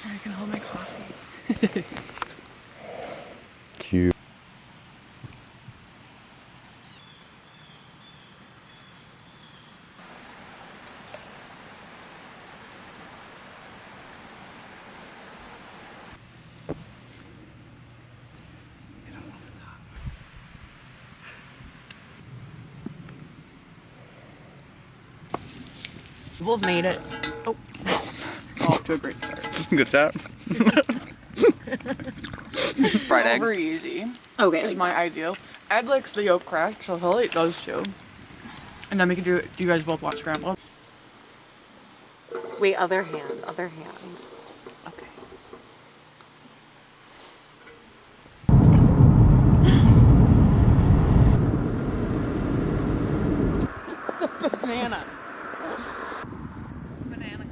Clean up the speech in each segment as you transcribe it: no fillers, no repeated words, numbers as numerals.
I can hold my coffee. Cute. We've made it. Oh. Off to a great start. Good start. Fried egg. Very easy. Okay. Is my ideal. Add like the yolk crack, so he'll eat those two. And then we can do you guys both want scrambled? Wait, other hand. Other hand. Okay. Banana. Banana.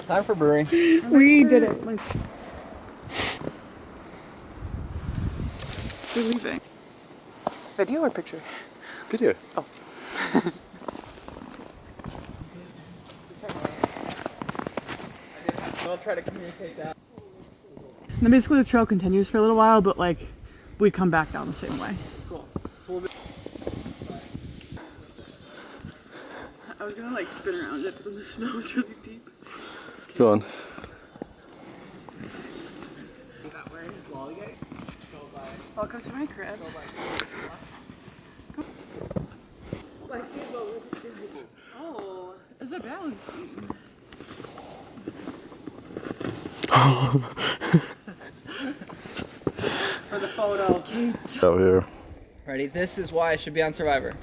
Time for brewing. We did it. Like, we're leaving. Video or picture? Video. Oh. I'll try to communicate that. Then basically the trail continues for a little while, but like we'd come back down the same way. Cool. I was gonna like spin around it, but then the snow was really deep. Go on. Welcome to my crib. Oh, it's a balance beam. For the photo. Out here. Ready? This is why I should be on Survivor.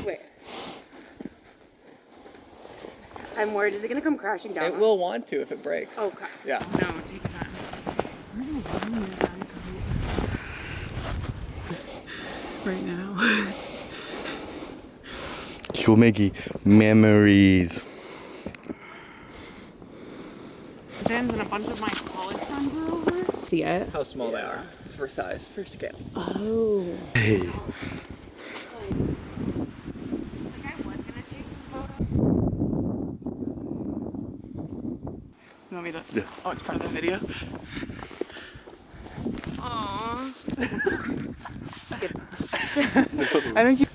Wait. I'm worried. Is it gonna come crashing down? It will want to if it breaks. Okay. Yeah. No, take time. Right now. You're making memories. Zen's and a bunch of my college friends were over. See it? How small they are. It's for size. For scale. Oh. Hey. You want me to? Yeah. Oh, it's part of the video. Aww. I think you.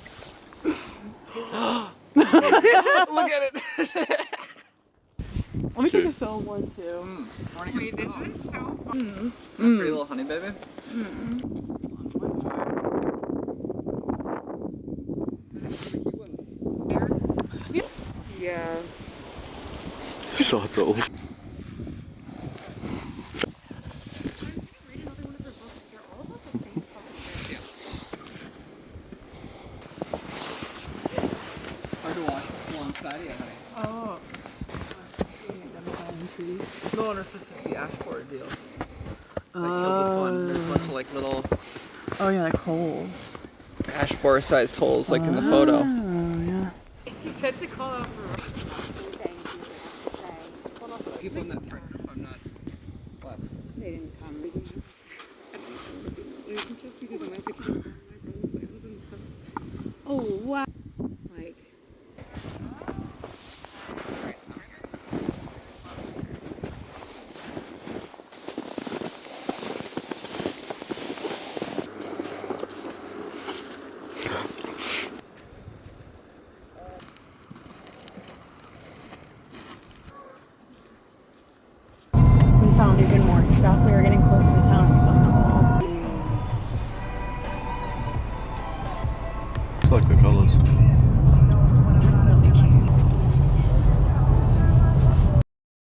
Look at it. Let me take a film one too. Wait, this is so fun. Pretty little honey baby. Yeah. Subtle. Hard to watch alongside you, honey. Oh. No wonder if this is the ash board deal. Like, this one, there's a bunch of like little Oh yeah, like holes. ash borer sized holes like in the photo. Oh yeah. He said to call out for People in that part, if I'm not. What? They didn't come. Oh wow. Like. We found even more stuff. We were getting closer to town. We found the wall. It's like the colors.